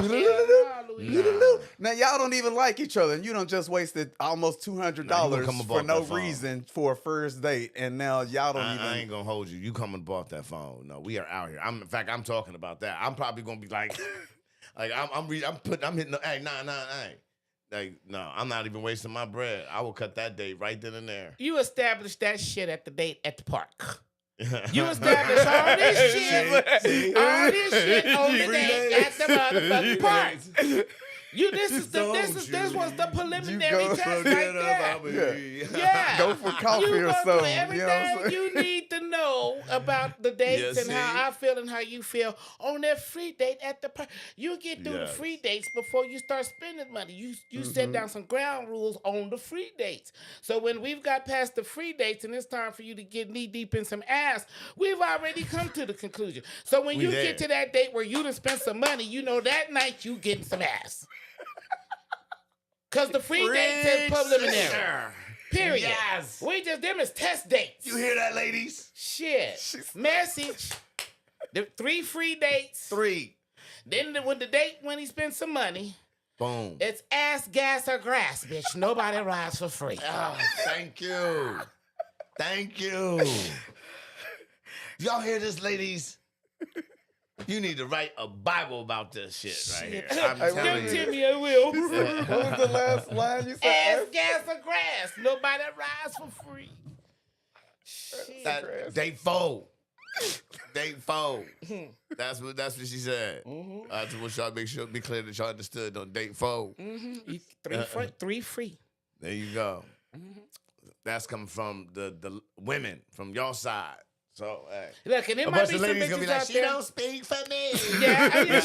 y'all don't even like each other, and you done just wasted almost $200 for no reason for a first date, and now y'all don't even. I ain't gonna hold you. You come and bought that phone. No, we are out here. In fact, I'm talking about that. I'm probably gonna be like, I'm hitting. Hey, nah. Like, no, I'm not even wasting my bread. I will cut that date right then and there. You establish that shit at the date at the park. You establish all this shit on the date at the motherfucking park. This was the preliminary test right there. Yeah. Go for coffee or something. Everything you need to know about the dates Yeah, and how see? I feel and how you feel on that free date at the park. You get through the Yes. free dates before you start spending money. You set down some ground rules on the free dates. So when we've got past the free dates and it's time for you to get knee deep in some ass, we've already come to the conclusion. So when you get to that date where you done spent some money, you know that night you getting some ass. Because the free dates is preliminary. Period. Yes. We just, them is test dates. You hear that, ladies? Shit. Message. The 3 free dates. 3. Then when he spends some money, Boom. it's ass, gas, or grass, bitch. Nobody rides for free. Oh, thank you. Thank you. Y'all hear this, ladies? You need to write a Bible about this shit right here. I'm telling you. Timmy, I will. What was the last line you said? Ass, gas, or grass. Nobody rides for free. Shit. Date 4. Date 4. That's what she said. I just want y'all to make sure, be clear that y'all understood on date 4. 3 free. There you go. That's coming from the women from your side. So, hey. Look, and there A might bunch be of some ladies bitches gonna be like, out she there. don't speak for me. Yeah, you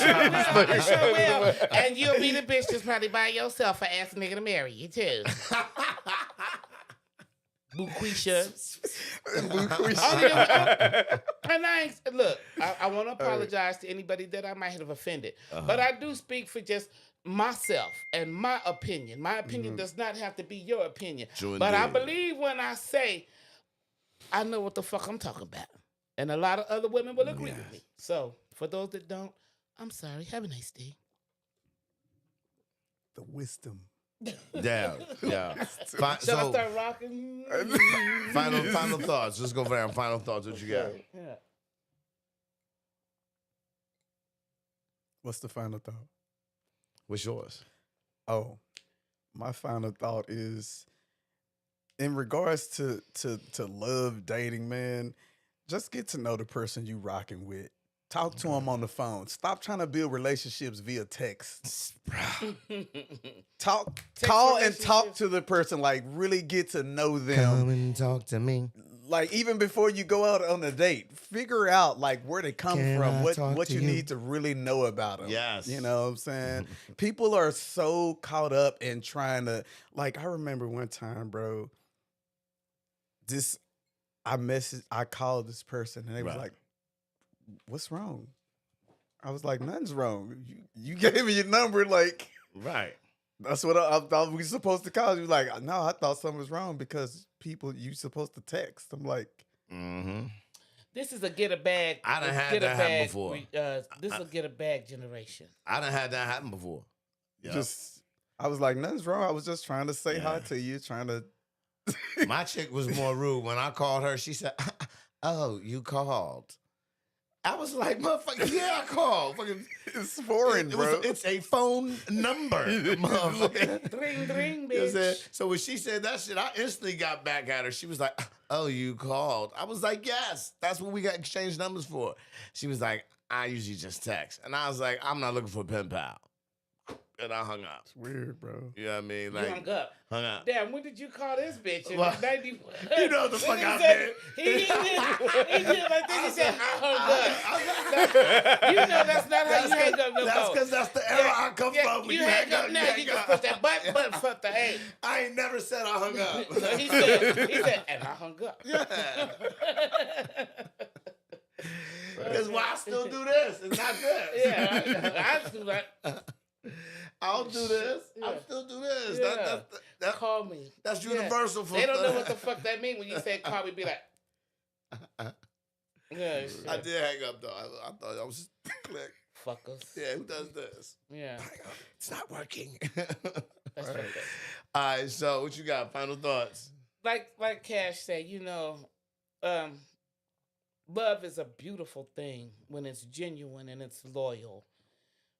sure will. And you'll be the bitch that's probably by yourself for asking nigga to marry you too. Buquisha. And I want to apologize to anybody that I might have offended. But I do speak for just myself and my opinion. My opinion does not have to be your opinion. True but I indeed. believe when I say I know what the fuck I'm talking about. And a lot of other women will agree with me. So for those that don't, I'm sorry. Have a nice day. The wisdom. Yeah. Shall I start rocking? Final thoughts. Let's go around. Final thoughts. What you got? Yeah. What's the final thought? What's yours? Oh, my final thought is in regards to love dating, man, just get to know the person you rocking with. Talk to them on the phone. Stop trying to build relationships via text. Call and talk to the person. Like, really get to know them. Come and talk to me. Like, even before you go out on a date, figure out like where they come from, what you need to really know about them. Yes. You know what I'm saying? People are so caught up in trying to, like, I remember one time, bro, I called this person and they was like, what's wrong? I was like, nothing's wrong. You gave me your number, like, right. That's what I thought we were supposed to call. You was like, no, I thought something was wrong because you supposed to text. I'm like, This is a get a bag. I done had that happen before. This is a get a bag generation. I done had that happen before. Yep. I was like, nothing's wrong. I was just trying to say hi to you, trying to. My chick was more rude. When I called her, she said, oh, you called. I was like, motherfucker, yeah, I called. It's foreign, bro. It's a phone number, motherfucker. Ring, ring, bitch. So when she said that shit, I instantly got back at her. She was like, oh, you called. I was like, yes, that's what we got exchanged numbers for. She was like, I usually just text. And I was like, I'm not looking for a pen pal. And I hung up. It's weird, bro. You know what I mean? Like, you hung up. Hung up. Damn, when did you call this bitch? Well, 90... You know what the fuck I said, did. He did like this. He said, I hung up. You know that's not how you hang up no That's because that's the era I come from. You hang up now. You just put that button for the A. I ain't never said I hung up. So he said, and I hung up. Yeah. Because why I still do this and not this. Yeah, I do that. I'll do this. Yeah. I'll still do this. Yeah. That Call me. That's universal for They don't know what the fuck that means when you say call me. Be like, yeah. Shit. I did hang up though. I thought I was just click. Fuckers. Yeah, who does this? Yeah. It's not working. That's right. All right, so what you got? Final thoughts? Like Cash said, you know, love is a beautiful thing when it's genuine and it's loyal.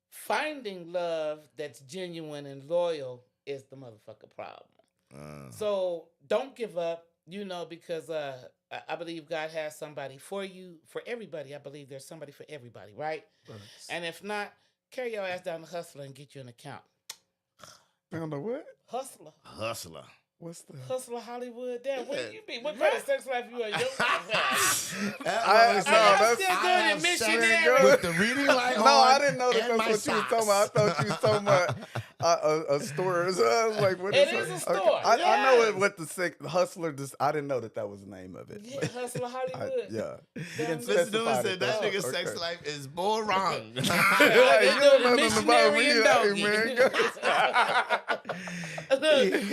Finding love that's genuine and loyal is the motherfucker problem. So don't give up, you know, because I believe God has somebody for you, for everybody. I believe there's somebody for everybody, right? And if not, carry your ass down to Hustler and get you an account. Down to what? Hustler. Hustler. What's the Hustler Hollywood? Damn, where you be? What kind of sex life you in? Your that's still good in missionary. With the reading light on. No, I didn't know and that's my what you was talking about. I thought you was talking about a store. So I was like, what It is is it? a store. I know Yes. it with the Hustler. I didn't know that was the name of it. Yeah, but Hustler Hollywood. yeah. Damn, Listen to specify him say it, that though. nigga's sex Okay. life is boring. Hey, you don't know nothing about me. Missionary Hey, man. man.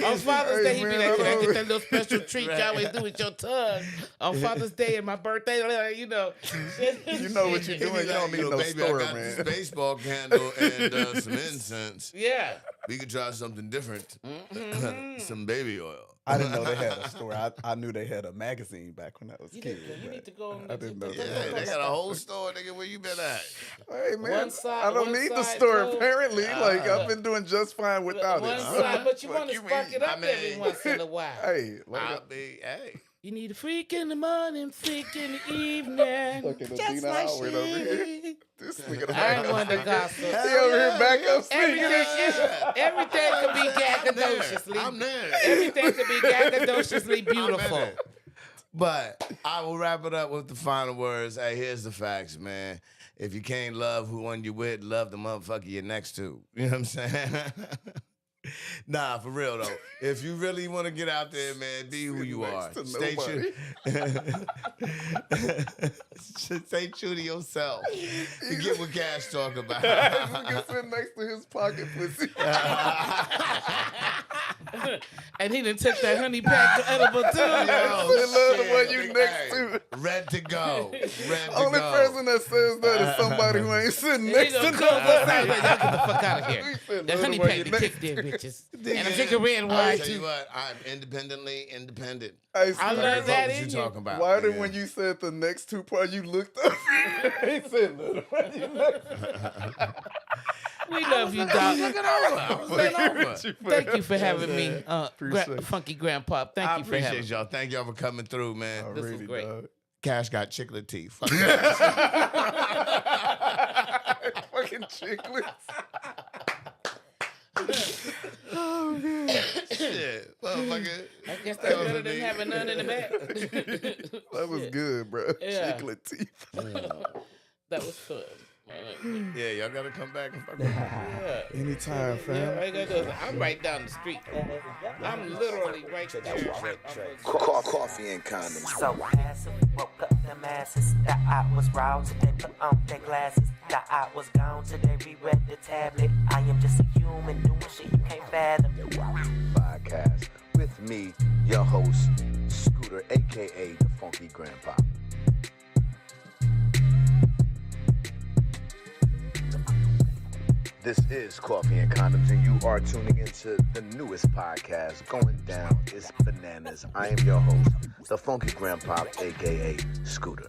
On Father's Day, he be man, like, "Can I hold get on. that little special treat you always do with your tongue on Father's Day and my birthday?" You know. You know what you're doing. You don't need no baby, store, I got man. this baseball candle and some incense. Yeah. We could try something different. Some baby oil. I didn't know they had a store. I knew they had a magazine back when I was a You kid. need to go. I didn't know Yeah, that. they got a whole store, nigga. Where you been at? Hey man, One side- I don't one need the side store. closed. Apparently, like I've been doing just fine without One it. side, but you Fuck want to you spark mean? it up I mean- every once in a while. Hey, like I'll be, hey. You need a freak in the morning, freak in the evening. fucking Just Adina like Howard over here. she. This nigga I ain't one to gossip. He over here back up Everything, singing. everything could be I'm gagadociously. there. Everything could be gagadociously beautiful. I'm in it. But I will wrap it up with the final words. Hey, here's the facts, man. If you can't love who one you with, love the motherfucker you're next to. You know what I'm saying? Nah, for real though. If you really want to get out there, man, be who you are. Next to Stay true. Stay true to yourself. Forget what Cash talk about. Nigga sitting next to his pocket pussy. And he done took that honey pack to edible too. They love the one you next to. Red to go. Red to Only go. person that says that is somebody who ain't sitting He next to gonna close us out. nobody. Like, y'all get the fuck out of He here. said, That "Love honey the one pack you to next kick them bitches. And a Nigga, drink of red I'll wine tell you too. what, I'm independently independent. Hey, I Snoop, love that What in you you. talking about? why did nigga? when you said the next two part, you looked up? He said, "Love the one you next to." We love you, dog. I was looking over. Thank you for having me, Appreciate it. Funky Grandpa. Thank I you for having appreciate me. y'all. Thank y'all for coming through, man. This was great. dog. Cash got chiclet teeth. Fuck that. Fucking chiclets. Shit. Motherfucker. I guess that's better than having none in the back. That was good, bro. Yeah. Chiclet teeth. That was fun. Yeah, y'all gotta come back and fuck with me. Yeah. Anytime, Yeah, fam. all you gotta do is, I'm right down the street. I'm literally right there. Coffee and condoms. So passive, woke up them asses. The I was roused, they put on their glasses. The I was gone, so they reread the tablet. I am just a human doing shit you can't fathom. Podcast with me, your host, Scooter, aka the Funky Grandpa. This is Coffee and Condoms, and you are tuning into the newest podcast going down. It's bananas. I am your host, the Funky Grandpa, aka Scooter.